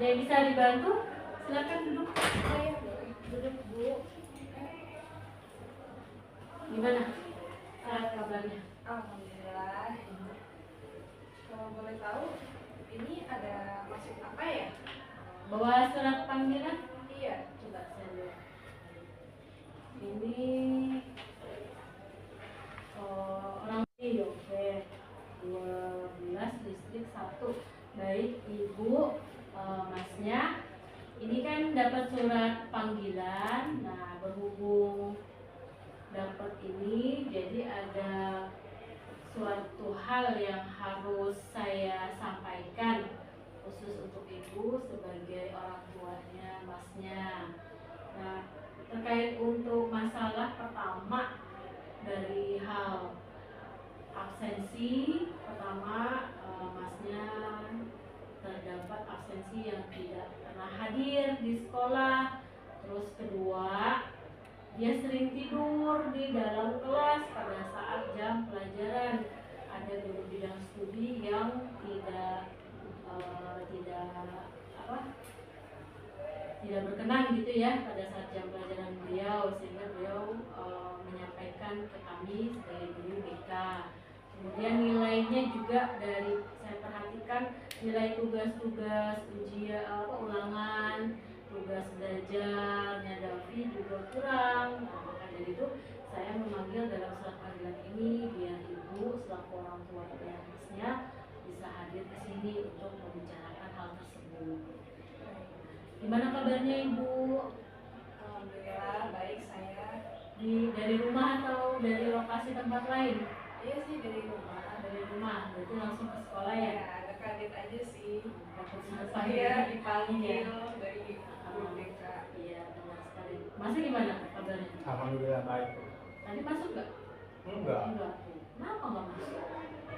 Ada yang bisa dibantu? Silakan duduk. Duduk Bu. Gimana kabarnya? Alhamdulillah. Kalau boleh tahu, ini ada maksud apa ya? Bawa surat panggilan? Iya. Coba saya lihat. Ini orang di oke. 12 distrik 1. Baik Ibu, Masnya. Ini kan dapat surat panggilan. Nah, berhubung dapat ini, jadi ada suatu hal yang harus saya sampaikan khusus untuk Ibu sebagai orang tuanya Masnya. Nah, terkait untuk masalah pertama dari hal absensi, pertama Masnya terdapat absensi yang tidak pernah hadir di sekolah. Terus kedua, dia sering tidur di dalam kelas pada saat jam pelajaran. Ada guru bidang studi yang tidak berkenan gitu ya pada saat jam pelajaran beliau, sehingga beliau menyampaikan ke kami sebagai guru BK. Kemudian nilainya juga dari saya perhatikan nilai tugas-tugas ujian ulangan, tugas belajarnya Davi juga kurang. Nah, maka dari itu saya memanggil dalam surat panggilan ini biar Ibu selaku orang tua Masnya bisa hadir ke sini untuk membicarakan hal tersebut. Gimana kabarnya Ibu? Alhamdulillah baik saya. Dari rumah atau dari lokasi tempat lain? Iya sih dari rumah. Dari rumah, berarti langsung ke sekolah ya? Ya, agak kaget aja sih. Takut Saya dipanggil ya. dari guru BK. Iya, benar sekali. Masih gimana kabarnya? Alhamdulillah baik. Tadi masuk nggak? Enggak. Kenapa nggak masuk?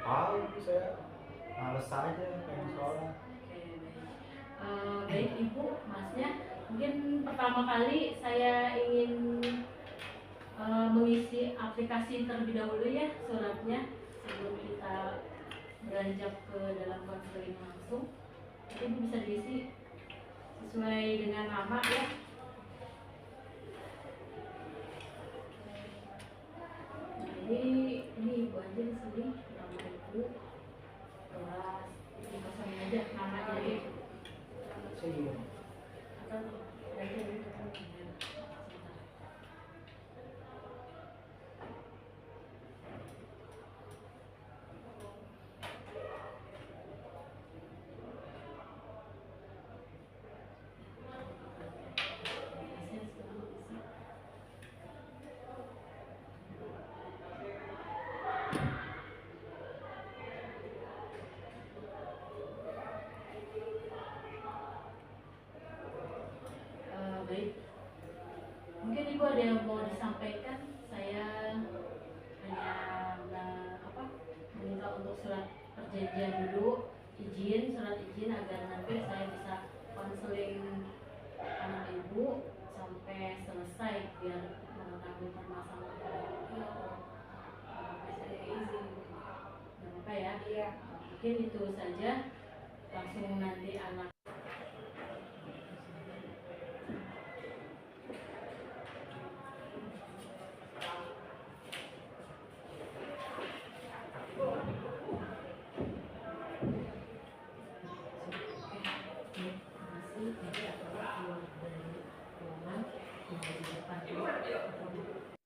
Tahu saya males aja pengen sekolah. Oke, baik. Baik Ibu, Masnya, mungkin pertama kali saya ingin mengisi aplikasi terlebih dahulu ya suratnya sebelum kita beranjak ke dalam konseling langsung. Jadi bisa diisi sesuai dengan nama ya. Nah, ini Ibu aja di sini nama Ibu, kelas ini kosongin aja namanya Ibu. Saya Atau aja gitu kan. Baik, mungkin Ibu ada yang mau disampaikan. Saya hanya meminta untuk surat perjanjian dulu, surat izin agar nanti saya bisa konseling anak Ibu sampai selesai biar mengetahui permasalahan. Saya izin. Apa ya? Iya. Mungkin itu saja. Langsung nanti anak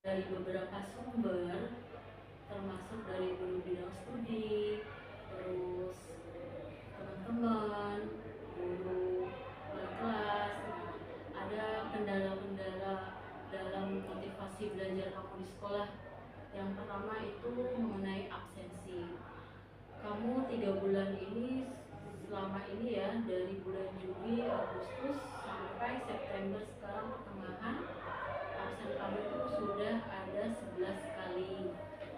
dari beberapa sumber, termasuk dari guru bidang studi, terus teman-teman, guru wali kelas. Ada kendala-kendala dalam motivasi belajar kamu di sekolah. Yang pertama itu mengenai absensi. Kamu 3 bulan ini selama ini ya, dari bulan Juli, Agustus sampai September sekarang pertengahan, absen kamu itu sudah ada 11 kali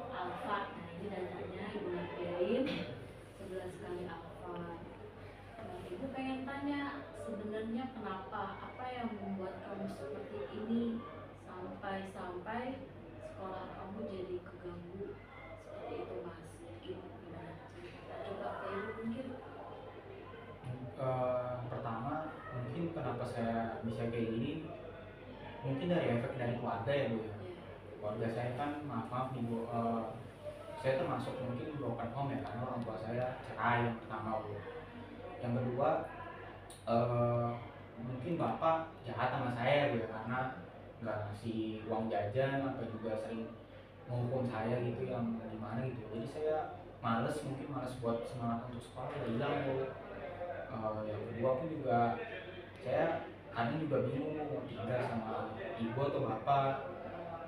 alfa. Nah, ini datanya Ibu ngerjain 11 kali alfa. Nah, Ibu pengen tanya sebenarnya kenapa, apa yang membuat kamu seperti ini sampai sekolah kamu jadi keganggu seperti itu, Mas? Gimana? Coba ke Ibu mungkin. pertama keluarga ya Bu ya. Iya. Keluarga saya kan maaf nih Bu, saya termasuk mungkin broken home ya, karena orang tua saya cerai yang pertama Bu. Yang kedua, mungkin bapak jahat sama saya gitu ya, karena nggak ngasih uang jajan atau juga sering menghukum saya gitu yang gimana gitu. Jadi saya mungkin males buat semangat untuk sekolah udah hilang Bu. Yang kedua pun juga saya kadang juga bingung mau tinggal sama ibu atau bapak.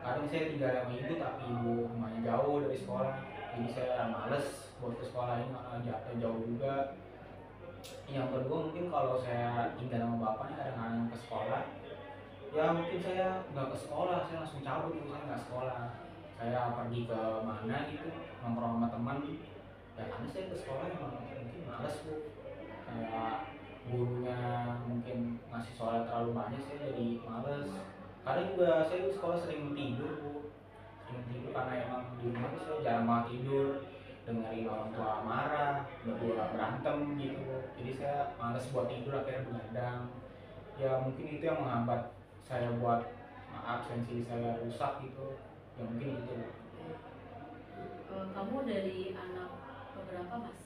Kadang saya tinggal sama ibu tapi ibu rumahnya jauh dari sekolah, jadi saya males buat ke sekolah ini karena jaraknya jauh juga. Yang kedua mungkin kalau saya tinggal sama bapaknya kadang-kadang ke sekolah, ya mungkin saya nggak ke sekolah, saya langsung cabut gitu, saya nggak sekolah, saya pergi ke mana gitu nongkrong sama teman. Ya karena saya ke sekolah emang mungkin males Bu, kayak gurunya mungkin ngasih soal terlalu banyak, saya jadi males. Kadang juga saya di sekolah sering tidur Bu, sering tidur karena emang di rumah saya jarang banget tidur, dengerin orang tua marah, berdua berantem gitu Bu. Jadi saya males buat tidur, akhirnya begadang. Ya mungkin itu yang menghambat saya buat absensi saya rusak gitu, ya mungkin itu Bu. Kamu dari anak keberapa Mas?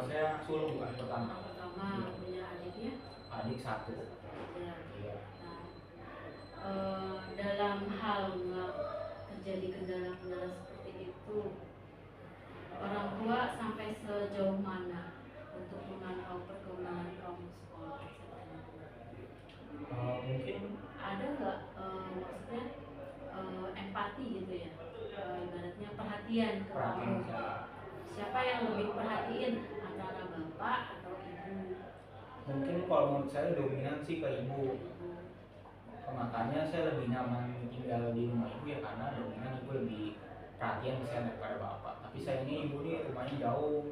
Saya sulung bukan pertama. Anak pertama, punya adiknya? Adik satu. Ya. Iya. Nah, dalam hal nggak terjadi kendala-kendala seperti itu, orang tua sampai sejauh mana untuk memantau perkembangan kamu sekolah? Mungkin Ada nggak maksudnya empati gitu ya, ibaratnya perhatian ke perhatian kamu? saya. Siapa yang lebih perhatiin antara bapak atau ibu? Mungkin kalau menurut saya dominan sih ke ibu. Makanya saya lebih nyaman tinggal di rumah ibu ya, karena dominan ibu lebih perhatian ke saya daripada bapak. Tapi sayangnya ibu nih rumahnya jauh.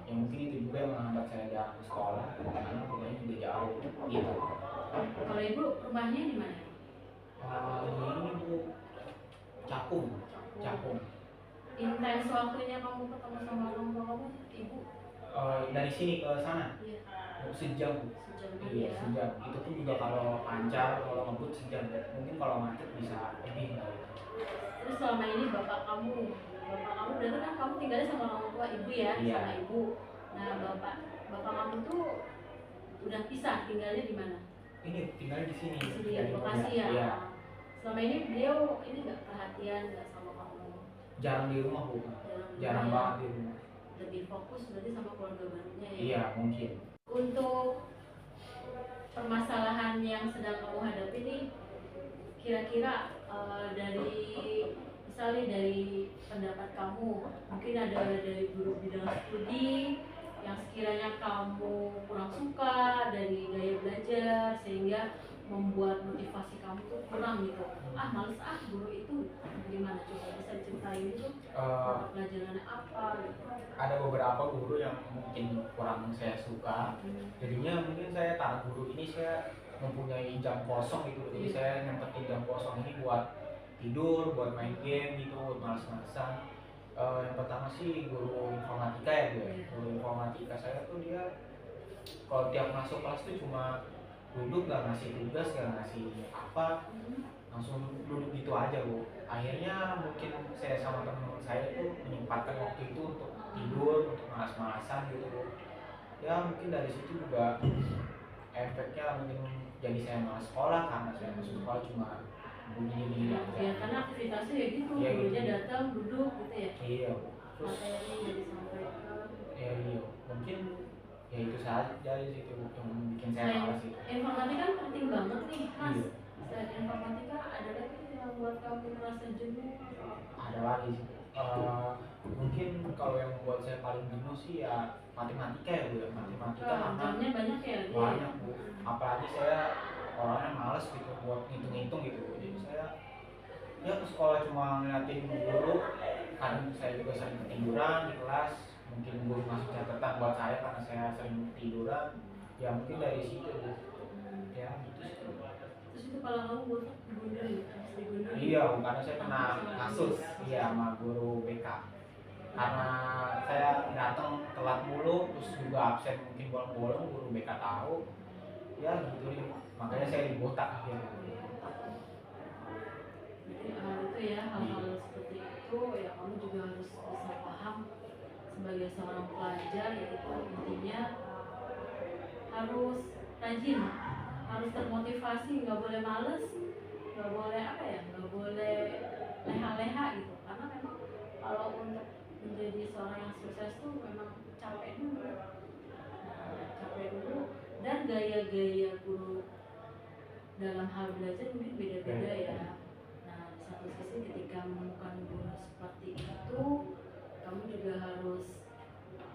Ya mungkin itu juga yang menghambat saya jarang ke sekolah karena rumahnya juga jauh gitu. Kalau ibu rumahnya di mana? Ini Bu, Cakung. Intens waktunya kamu ketemu sama orang tua kamu, ibu? Dari sini ke sana Iya. sejam Bu. Sejauh Iya ya. sejam. Itu pun juga kalau lancar, kalau ngebut sejam. Mungkin kalau macet bisa lebih kali. Terus selama ini bapak kamu berarti kan kamu tinggalnya sama orang tua ibu ya, Iya. sama ibu. Nah bapak kamu tuh udah pisah, tinggalnya di mana? Ini tinggal di sini. Di sini ya, di Bekasi ya. Iya. Selama ini beliau ini nggak perhatian nggak sama kamu? Jarang di rumah Bu. Jarang ya. banget di rumah. Lebih fokus berarti sama keluarga barunya ya. Iya mungkin. Untuk permasalahan yang sedang kamu hadapi nih, kira-kira dari misalnya dari pendapat kamu, mungkin ada dari guru bidang studi yang sekiranya kamu kurang suka dari gaya belajar sehingga membuat motivasi kamu tuh kurang gitu. Males guru itu, gimana coba bisa diceritain itu mata pelajarannya apa gitu. Ada beberapa guru yang mungkin kurang saya suka, jadinya mungkin saya taruh guru ini saya mempunyai jam kosong gitu, jadi saya nyempetin jam kosong ini buat tidur, buat main game gitu, buat males-malesan. Yang pertama sih guru informatika ya Bu. Guru informatika saya tuh dia kalau tiap masuk kelas tuh cuma duduk, gak ngasih tugas, gak ngasih apa, langsung duduk gitu aja Bu. Akhirnya mungkin saya sama teman-teman saya tuh menyempatkan waktu itu untuk tidur, untuk malas-malasan gitu Bu. Ya mungkin dari situ juga efeknya mungkin jadi saya malas sekolah, karena saya masuk sekolah cuma bunyi-bunyi aja. Ya karena aktivitasnya ya gitu, Iya, gurunya gitu. datang duduk gitu ya. Iya Bu. Terus Materi yang disampaikan. ya iya mungkin ya itu saja sih itu yang bikin saya Selain malas itu. informatika kan penting banget nih Mas. Iya. Selain informatika ada lagi yang buat kamu merasa jenuh? Ada lagi sih. Mungkin kalau yang membuat saya paling jenuh sih ya matematika ya Bu ya. Matematika karena Jamnya banyak ya dia. banyak Bu. Apalagi saya orangnya males gitu buat ngitung-ngitung gitu. Jadi saya ya ke sekolah cuma ngeliatin guru, kadang saya juga sering ketiduran di kelas. Mungkin guru ngasih catatan buat saya karena saya sering tiduran. Ya mungkin dari situ Bu. Ya gitu sih. Terus itu kalau kamu buat gundul, habis digundul. Iya, karena saya kena kasus iya sama guru BK. Karena saya datang telat mulu, terus juga absen mungkin bolong-bolong, guru BK tahu. Ya gitu nih, makanya saya dibotak akhirnya. sebagai seorang pelajar yaitu intinya harus rajin, harus termotivasi, nggak boleh males, nggak boleh nggak boleh leha-leha gitu, karena memang kalau untuk menjadi seorang yang sukses tuh memang capek dulu. Capek dulu, dan gaya-gaya guru dalam hal belajar mungkin beda-beda ya. Nah, di satu sisi ketika menemukan guru seperti itu, kamu juga harus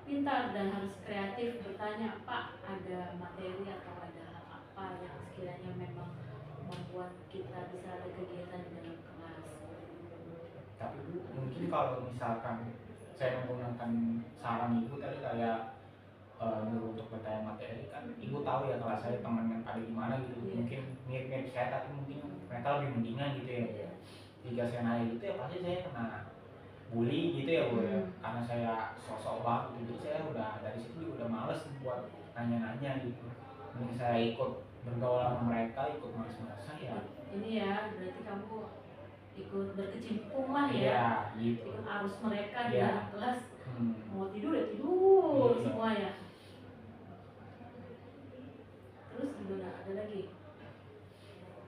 pintar dan harus kreatif bertanya, Pak, ada materi atau ada hal apa yang sekiranya memang membuat kita bisa ada kegiatan di dalam kelas. Tapi Bu, mungkin kalau misalkan saya menggunakan saran Ibu tadi kayak dulu untuk bertanya materi, kan Ibu tahu ya kelas saya teman-teman pada gimana gitu. Mungkin mirip-mirip saya, tapi mungkin mereka lebih mendingan gitu ya. Jika saya nanya gitu ya pasti saya kena bully gitu ya Bu ya, karena saya sosok banget gitu. Jadi saya udah dari situ udah males buat nanya-nanya gitu. Mending saya ikut bergaul sama mereka, ikut males-malesan ya. Ini ya berarti kamu ikut berkecimpung lah ya. Iya gitu. Ikut arus mereka di Iya. dalam kelas. Mau tidur ya Iya. tidur semua ya. Terus gimana, ada lagi?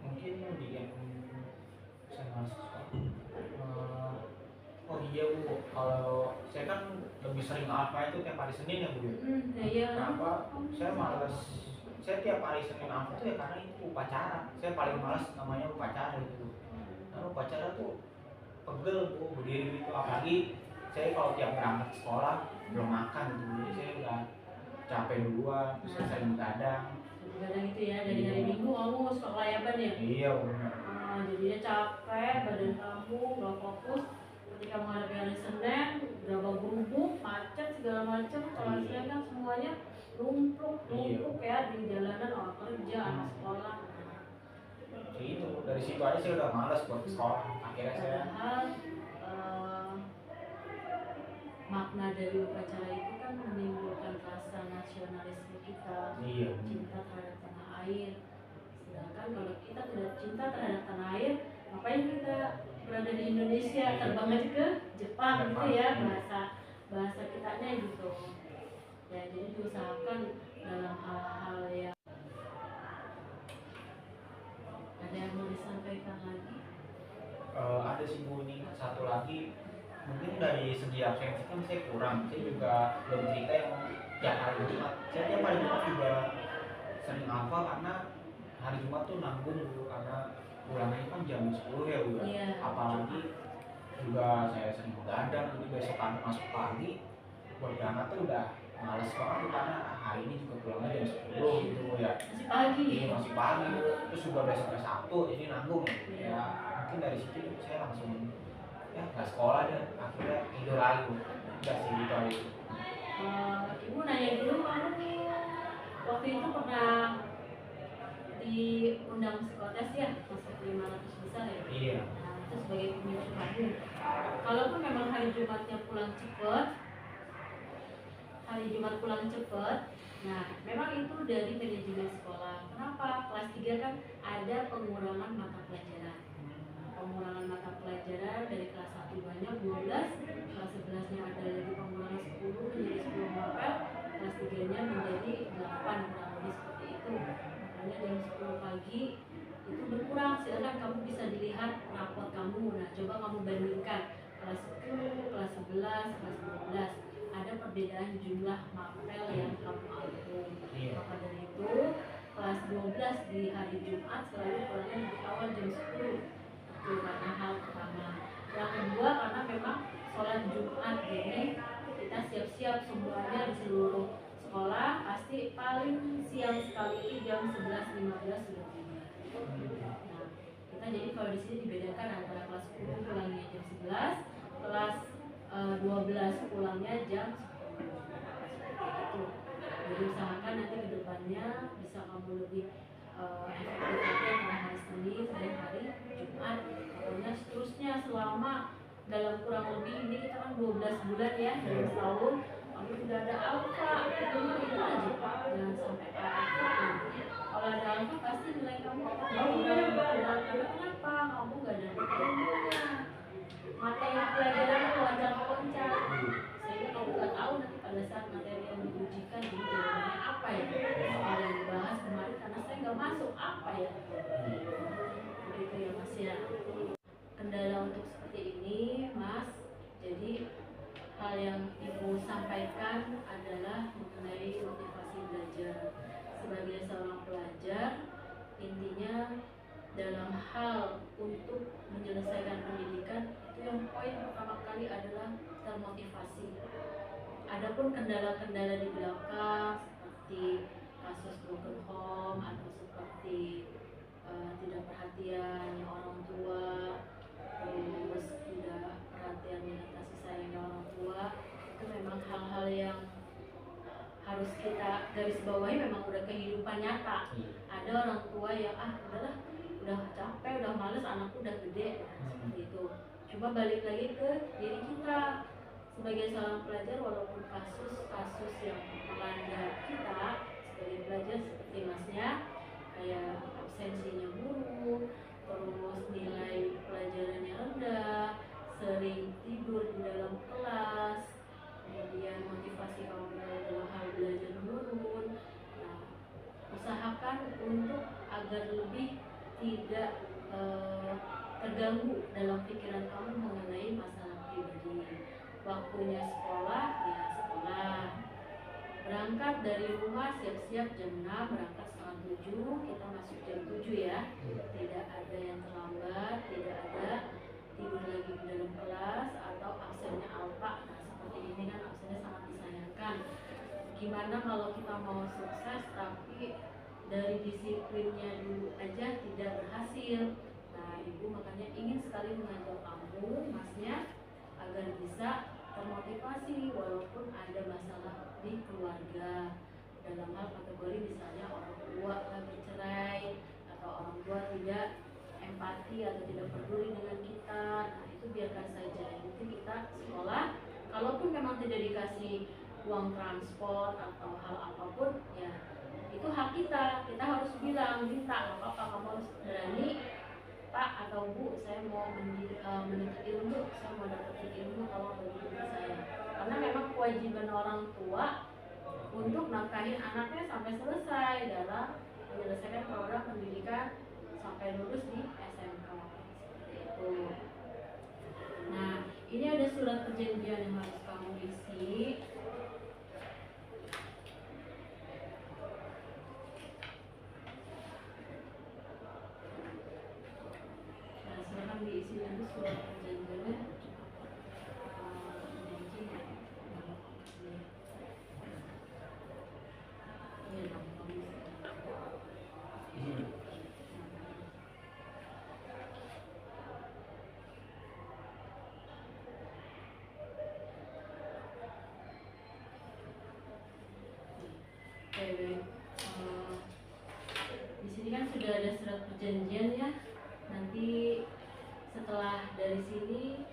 Mungkin di yang saya males oh iya Bu, kalau saya kan lebih sering alfa itu tiap hari Senin ya Bu ya. Iya. Kenapa saya males? Saya tiap hari Senin alfa itu ya karena itu upacara. Saya paling males namanya upacara gitu. Karena upacara tuh pegel Bu, berdiri gitu. Apalagi saya kalau tiap berangkat sekolah belum makan gitu. Jadi saya udah capek duluan, terus saya sering begadang. Begadang itu ya, dari hari Minggu kamu suka kelayaban ya? Iya benar. Jadinya capek, badan kamu nggak fokus. Ketika menghadapi hari Senin, berapa berubuk, macet segala macam. Kelasnya kan semuanya numpuk ya di jalanan, orang kerja, anak sekolah. Itu dari situ aja saya udah malas buat sekolah. Akhirnya saya makna dari upacara itu kan menimbulkan rasa nasionalisme kita, cinta terhadap tanah air. Sedangkan kalau kita tidak cinta terhadap tanah air, ngapain kita berada di Indonesia, terbang aja ke Jepang gitu ya, bahasa kitanya gitu. Ya, jadi diusahakan dalam hal-hal yang ada yang mau disampaikan lagi. Ada sih Bu, ini satu lagi. Mungkin dari segi absensi kan saya kurang. Saya juga belum cerita yang tiap hari Jumat. Saya tiap hari Jumat juga sering hafal karena hari Jumat tuh nanggung dulu, karena pulangnya kan jam 10 ya Bu ya. Iya. Apalagi juga saya sering begadang, jadi besok kan masuk pagi buat berangkat tuh udah males banget karena hari ini juga pulangnya jam 10 gitu Bu ya. Masih pagi. Iya masih pagi Bu. Terus juga besoknya Sabtu, jadi nanggung ya. Mungkin dari situ saya langsung ya nggak sekolah deh, akhirnya tidur lagi Bu. Udah sih gitu aja. Ibu nanya dulu, kamu waktu itu pernah diundang psikotes ya, masuk 500 besar ya? Iya. Nah, itu sebagai pemimpin kamu. Kalaupun memang hari Jumatnya pulang cepet, nah memang itu dari manajemen sekolah. Kenapa? Kelas 3 kan ada pengurangan mata pelajaran. Pengurangan mata pelajaran dari kelas 1 banyak 12, kelas 11 nya ada lagi pengurangan 10 menjadi 10 mapel, kelas 3 nya menjadi 8, kurang lebih seperti itu. Makanya jam 10 pagi itu berkurang. Silakan kamu bisa dilihat rapor kamu. Nah, coba kamu bandingkan kelas 10, kelas 11, kelas 12, ada perbedaan jumlah mapel yang kamu ambil. Maka dari itu kelas 12 di hari Jumat selalu pulangnya di awal jam 10. Itu karena hal pertama. Yang kedua, karena memang sholat Jumat ini kita siap-siap semuanya di seluruh sekolah, pasti paling siang sekali jam 11.15 sudah tiba. Nah, kita jadi kalau di sini dibedakan antara kelas 10 pulangnya jam 11, kelas 12 pulangnya jam 10. Seperti itu. Jadi usahakan nanti ke depannya bisa kamu lebih efektif lagi antara hari Senin dan hari Jumat. Pokoknya seterusnya selama dalam kurang lebih ini kita kan 12 bulan ya dalam setahun. Kamu sudah ada alfa, itu aja Pak, jangan sampai alfa. Kalau ada alfa pasti nilai kamu akan berkurang. Kenapa? Kamu gak ada ilmunya. Materi pelajaran loncat-loncat, sehingga kamu gak tahu poin pertama kali adalah termotivasi. Adapun kendala-kendala di belakang seperti kasus broken home atau seperti tidak perhatian orang tua, terus tidak perhatian dengan kasih sayang orang tua, itu memang hal-hal yang harus kita garis bawahi, memang udah kehidupan nyata. Ada orang tua yang udahlah, udah capek, udah males, anakku udah gede, seperti itu. Coba balik lagi ke diri kita sebagai seorang pelajar, walaupun kasus-kasus yang melanda kita sebagai pelajar seperti masnya, kayak absensinya buruk, terus nilai pelajarannya rendah, sering tidur di dalam kelas, kemudian motivasi kamu dalam hal belajar menurun. Nah, usahakan untuk agar lebih tidak terganggu dalam pikiran kamu mengenai masalah pribadi. Waktunya sekolah, ya sekolah. Berangkat dari rumah siap-siap jam 6, berangkat setengah 7, kita masuk jam 7 ya. Tidak ada yang terlambat, tidak ada tidur lagi di dalam kelas atau absennya alpa. Nah, seperti ini kan absennya sangat disayangkan. Gimana kalau kita mau sukses tapi dari disiplinnya dulu aja tidak berhasil? Nah, ibu makanya ingin sekali mengajak kamu, masnya, agar bisa termotivasi walaupun ada masalah di keluarga, dalam hal kategori misalnya orang tua bercerai atau orang tua tidak empati atau tidak peduli dengan kita. Nah, itu biarkan saja, yang penting kita sekolah. Kalaupun memang tidak dikasih uang transport atau hal apapun, ya itu hak kita harus bilang, minta, nggak apa-apa, kamu harus berani, Pak atau Bu, saya mau menuntut ilmu, saya mau dapetin ilmu, tolong bagi saya. Karena memang kewajiban orang tua untuk nafkahin anaknya sampai selesai dalam menyelesaikan program pendidikan sampai lulus di SMK, seperti itu. Nah, ini ada surat perjanjian yang harus kamu isi. Diisi dulu surat perjanjiannya. Di sini kan sudah ada surat perjanjian ya. Nanti setelah dari sini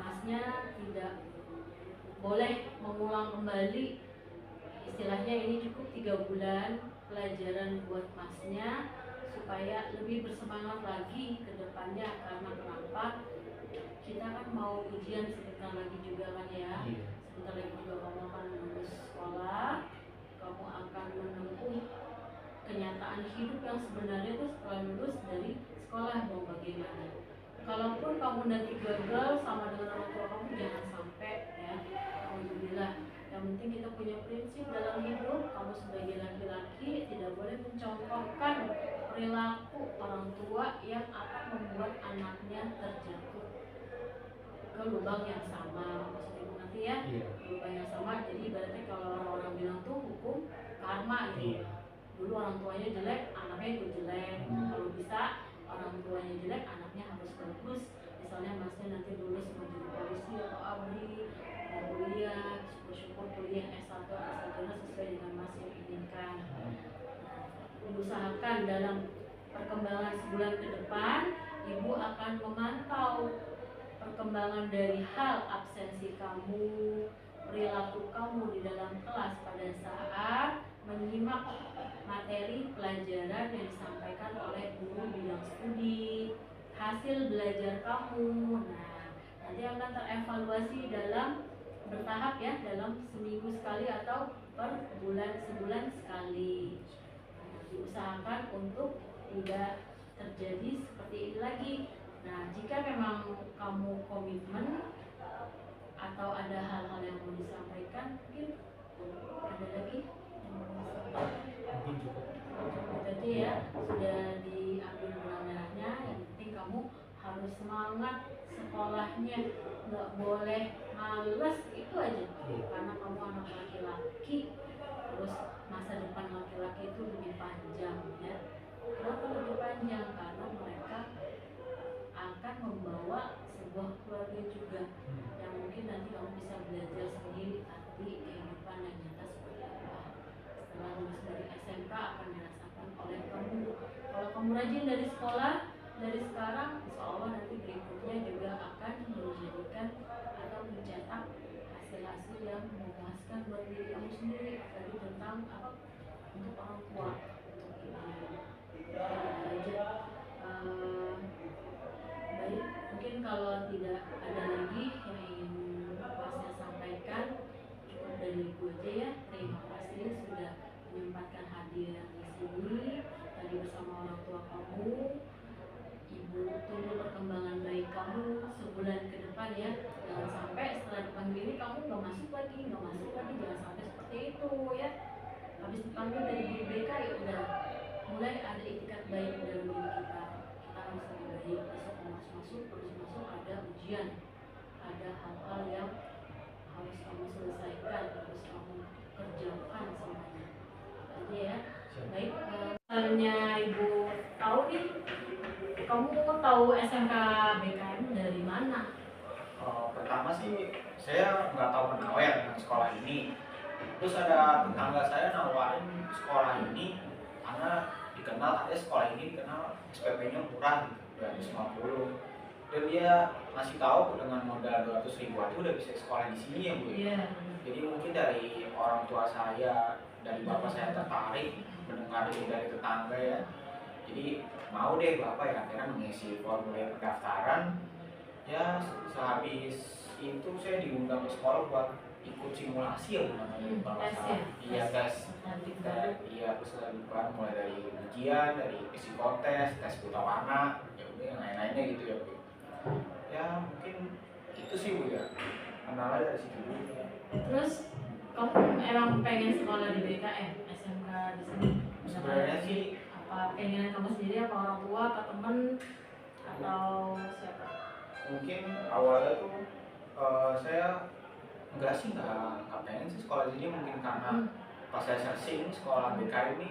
masnya tidak boleh mengulang kembali, istilahnya ini cukup 3 bulan pelajaran buat masnya supaya lebih bersemangat lagi ke depannya. Karena kenapa? Kita kan mau ujian sebentar lagi juga kan ya. Sebentar lagi juga kamu akan lulus sekolah, kamu akan menempuh kenyataan hidup yang sebenarnya itu setelah lulus dari sekolah. Mau bagaimana? Kalaupun kamu nanti gagal sama dengan orang tua kamu, jangan sampai ya. Alhamdulillah. Yang penting kita punya prinsip dalam hidup. Kamu sebagai laki-laki tidak boleh mencontohkan perilaku orang tua yang akan membuat anaknya terjatuh ke lubang yang sama. Maksudnya nanti ya, lubang yang sama. Jadi berarti kalau orang-orang bilang tuh hukum karma gitu. Dulu orang tuanya jelek, anaknya ikut jelek. Kalau bisa orang tuanya jelek, anaknya harus bagus. Misalnya masnya nanti lulus mau jadi polisi atau abri, mau kuliah, syukur-syukur kuliah S1 atau S3 sesuai dengan mas yang inginkan. Usahakan dalam perkembangan sebulan ke depan, ibu akan memantau perkembangan dari hal absensi kamu, perilaku kamu di dalam kelas pada saat menyimak materi pelajaran yang disampaikan oleh guru bidang studi, hasil belajar kamu. Nah, nanti akan terevaluasi dalam bertahap ya, dalam seminggu sekali atau per sebulan sekali. Nah, diusahakan untuk tidak terjadi seperti ini lagi. Nah, jika memang kamu komitmen atau ada hal-hal yang mau disampaikan, mungkin ada lagi yang mau disampaikan. Jadi ya sudah diambil benang merahnya. Yang penting kamu harus harus semangat sekolahnya, nggak boleh males, itu aja. Karena kamu anak laki-laki, terus masa depan laki-laki itu lebih panjang ya. Kenapa lebih panjang? Karena mereka akan membawa sebuah keluarga juga yang mungkin nanti kamu bisa belajar sendiri nanti kehidupan yang nyata seperti apa. Setelah lulus dari SMK akan dirasakan oleh kamu. Kalau kamu rajin dari sekolah, dari sekarang, insya Allah nanti berikutnya juga akan menjadikan atau mencetak hasil-hasil yang memuaskan buat diri kamu sendiri. Tadi tentang apa? Untuk orang tua, untuk ibu. Aja. Baik, mungkin kalau tidak ada lagi yang ingin Pak saya sampaikan, cukup dari Ibu aja ya. Terima kasih sudah menyempatkan hadir di sini tadi bersama orang tua kamu. Ibu tunggu perkembangan baik kamu sebulan ke depan ya. Jangan sampai setelah dipanggil ini kamu nggak masuk lagi, jangan sampai seperti itu ya. Habis dipanggil dari guru BK ya udah mulai ada itikat baik dalam diri kita. Kita harus lebih baik, besok harus masuk ada ujian, ada hal-hal yang harus kamu selesaikan, harus kamu kerjakan semuanya. Jadi ya, baik. Misalnya Ibu tahu nih, kamu tahu SMK BKM dari mana? Pertama sih saya nggak tahu kenal ya dengan sekolah ini. Terus ada tetangga saya nawarin sekolah ini karena dikenal, ada sekolah ini dikenal SPP-nya murah gitu, 250. Dan dia ngasih tahu dengan modal 200.000 aja udah bisa sekolah di sini ya Bu. Iya. Jadi mungkin dari orang tua saya, dari bapak saya tertarik mendengar ini dari tetangga ya. Jadi mau deh bapak ya akhirnya mengisi formulir pendaftaran. Ya sehabis itu saya diundang ke sekolah buat ikut simulasi ya namanya kalau nggak salah. Iya tes. Iya keseluruhan mulai dari ujian, dari psikotes, tes buta warna, ya udah yang lain-lainnya gitu ya Bu. Ya mungkin itu sih Bu ya. Kenalnya dari situ dulu. Terus kamu emang pengen sekolah di BKM, SMK di sini? Sebenarnya sih apa keinginan kamu sendiri, apa orang tua, apa temen, atau siapa? mungkin awalnya tuh saya nggak pengen sih sekolah di sini, mungkin karena pas saya searching sekolah BK ini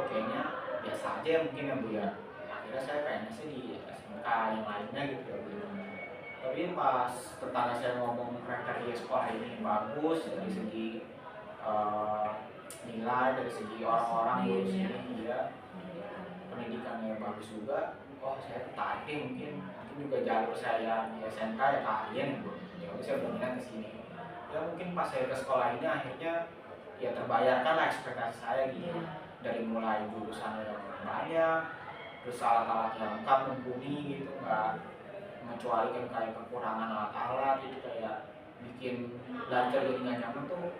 kayaknya biasa aja mungkin ya Bu ya. Akhirnya saya pengen sih di SMK yang lainnya gitu ya Bu. Tapi pas tetangga saya ngomong kriteria sekolah ini bagus dari segi nilai, dari segi orang-orang lulus ini ya, pendidikannya bagus juga, oh saya tertarik mungkin juga jalur saya di SMK ya kalian Bu. Ya udah saya berminat ke sini. Ya mungkin pas saya ke sekolah ini akhirnya ya terbayarkan lah ekspektasi saya gitu. Dari mulai jurusan yang banyak, terus alat-alat yang lengkap mumpuni gitu, nggak mengecualikan kayak kekurangan alat-alat itu kayak bikin belajar jadi nggak nyaman tuh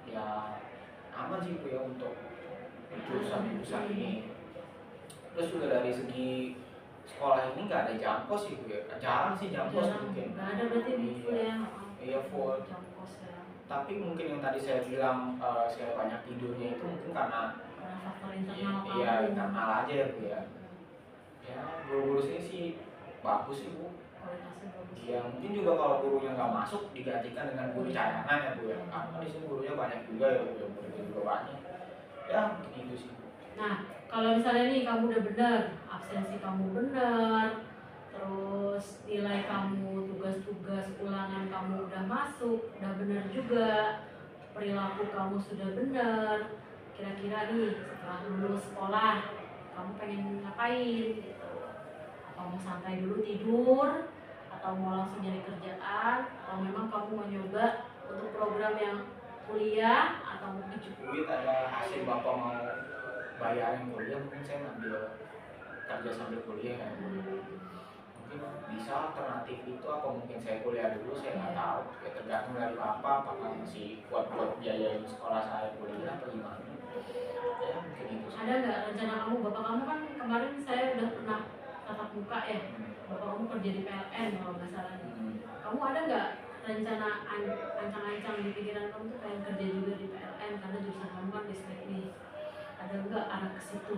ya aman sih Bu ya untuk jurusan-jurusan ini. Terus juga dari segi sekolah ini nggak ada jangkos sih Bu ya, jarang sih jangkos mungkin. Nggak ada berarti full ya? Iya full. Jangkos ya. Tapi mungkin yang tadi saya bilang saya banyak tidurnya itu mungkin karena faktor internal kamu. Iya internal aja ya Bu ya. Ya guru-guru sini sih bagus sih Bu. Kualitasnya bagus. Iya mungkin juga kalau gurunya nggak masuk digantikan dengan guru cadangan ya Bu ya. Karena di sini gurunya banyak juga ya Bu ya, muridnya juga banyak. Ya mungkin itu sih Bu. Nah kalau misalnya nih kamu udah benar, absensi kamu benar, terus nilai kamu, tugas-tugas ulangan kamu udah masuk, udah benar juga, perilaku kamu sudah benar, kira-kira nih setelah lulus sekolah kamu pengen ngapain gitu? Apa mau santai dulu tidur, atau mau langsung nyari kerjaan, atau memang kamu mau nyoba untuk program yang kuliah, atau mungkin cukup Duit ada hasil bapak mau bayarin kuliah, mungkin saya ngambil kerja sambil kuliah ya. Mungkin bisa alternatif itu, apa mungkin saya kuliah dulu, saya nggak tahu ya, tergantung dari bapak apakah masih kuat buat biayain sekolah saya kuliah atau gimana ya mungkin itu sih. ada nggak rencana kamu? Bapak kamu kan kemarin saya udah pernah tatap muka ya, bapak kamu kerja di PLN kalau nggak salah. Kamu ada nggak rencana ancang-ancang di pikiran kamu tuh pengen kerja juga di PLN karena jurusan kamu kan listrik nih, ada nggak arah ke situ?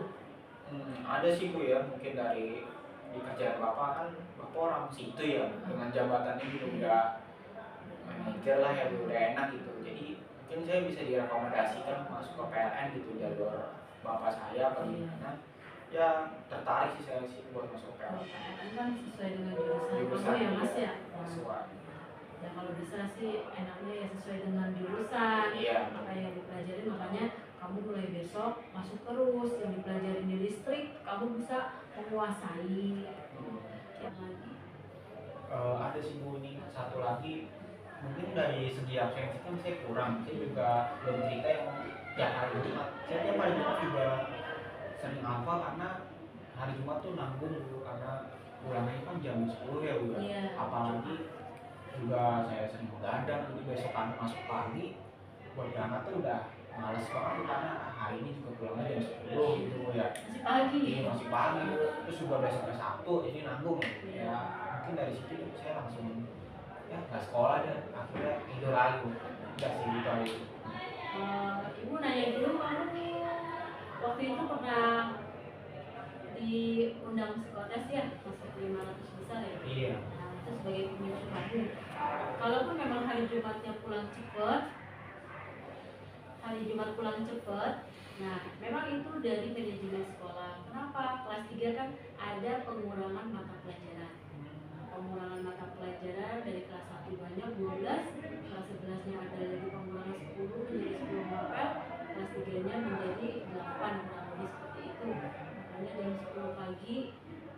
Ada sih Bu ya, mungkin dari di kerjaan bapak kan bapak orang situ ya, dengan jabatannya gitu udah manajer lah ya, udah enak gitu. Jadi mungkin saya bisa direkomendasikan masuk ke PLN gitu, jalur bapak saya apa gimana. Ya tertarik sih saya sih buat masuk Kalau PLN. PLN kan sesuai dengan jurusan Jurusan kamu ya Mas iya, ya. sesuai. Ya kalau bisa sih enaknya ya sesuai dengan jurusan Iya. apa yang dipelajari, makanya kamu mulai besok masuk terus yang dipelajari di listrik kamu bisa menguasai. Yang lagi Ada sih Bu, ini satu lagi mungkin dari segi absensi kan saya kurang, saya juga belum cerita yang tiap hari Jumat, saya tiap hari Jumat juga sering hafal karena hari Jumat tuh nanggung dulu karena pulangnya kan jam 10 ya Bu ya. Iya. Apalagi juga saya sering begadang, jadi besok kan masuk pagi buat berangkat tuh udah males banget tuh, karena hari ini juga pulangnya jam 10 gitu Bu ya. masih pagi. Iya masih pagi, terus juga besoknya Sabtu jadi nanggung ya. Mungkin dari situ saya langsung ya nggak sekolah deh, akhirnya tidur lagi. Udah sih gitu aja. Ibu nanya dulu, kamu waktu itu pernah diundang psikotes ya, masuk 500 besar ya? Iya. Nah, itu sebagai pemicu kamu. Kalaupun memang hari Jumatnya pulang cepet, hari Jumat pulang cepet, nah memang itu dari manajemen sekolah. Kenapa? Kelas 3 kan ada pengurangan mata pelajaran. Pengurangan mata pelajaran dari kelas 1 banyak 12, kelas 11 nya ada lagi pengurangan 10 menjadi 10 mapel, kelas 3 nya menjadi 8, kurang lebih seperti itu. Makanya jam 10 pagi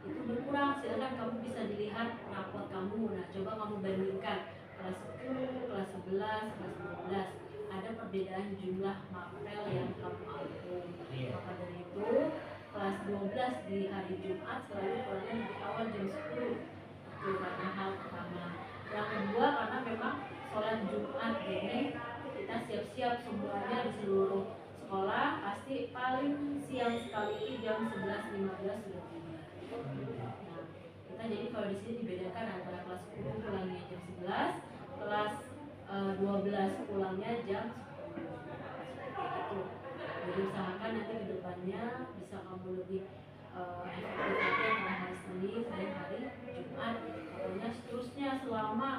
itu berkurang. Silakan kamu bisa dilihat raport kamu. Nah coba kamu bandingkan kelas 10, kelas 11, kelas 12, ada perbedaan jumlah mapel yang kamu ambil. Maka dari itu kelas 12 di hari Jumat selalu pulangnya lebih awal jam 10. Itu karena hal pertama. Yang kedua karena memang sholat Jumat ini kita siap-siap semuanya di seluruh sekolah pasti paling siang sekali itu jam 11.15 sudah tiba. Nah, kita jadi kalau di sini dibedakan antara kelas 10 pulangnya jam 11, kelas 12 pulangnya jam 10. Seperti itu. Jadi usahakan nanti ke depannya bisa kamu lebih efektif lagi antara hari Senin dan hari Jumat. Pokoknya seterusnya selama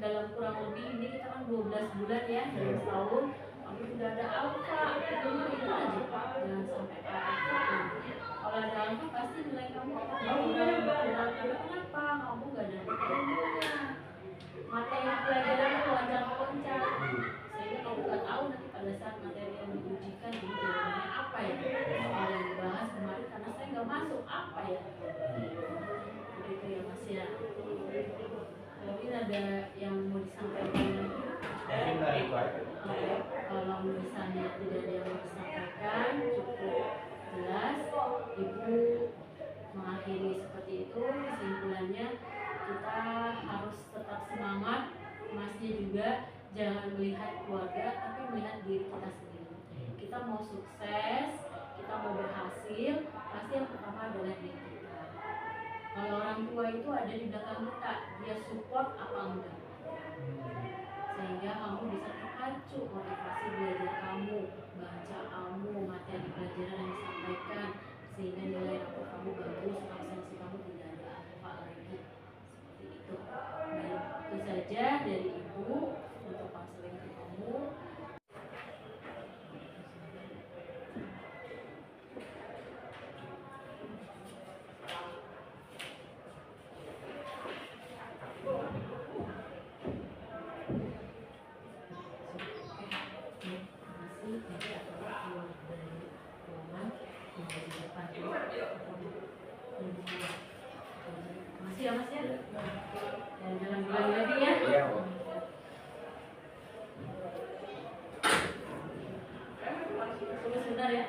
dalam kurang lebih ini kita kan 12 bulan ya dalam setahun, kamu sudah ada alfa, itu aja Pak, jangan sampai alfa. Kalau ada alfa pasti nilai kamu akan berkurang. Kenapa? Kamu gak ada ilmunya, materi pelajarannya loncat-loncat, sehingga kamu gak tahu nanti pada saat materi yang diujikan ini jawabannya apa ya. Kalau yang dibahas kemarin karena saya nggak masuk apa ya. Begitu ya Mas ya. Mungkin ada yang mau disampaikan lagi? Mungkin dari itu aja. Oke, kalau misalnya tidak ada yang mau disampaikan cukup jelas, Ibu mengakhiri seperti itu. Kesimpulannya kita harus tetap semangat, Masnya juga jangan melihat keluarga tapi melihat diri kita sendiri. Kita mau sukses, kita mau berhasil, pasti yang pertama adalah diri kita. Kalau orang tua itu ada di belakang kita, dia support apa enggak, sehingga kamu bisa terpacu motivasi belajar kamu, baca kamu, materi pelajaran yang disampaikan, sehingga nilai rapor kamu bagus, absensi kamu tidak ada apa lagi. Seperti itu. Baik, itu saja dari Ibu untuk konseling ke kamu. Masih ya Mas ya? Dan jangan bilang lagi ya. Iya Bu. Tunggu sebentar ya.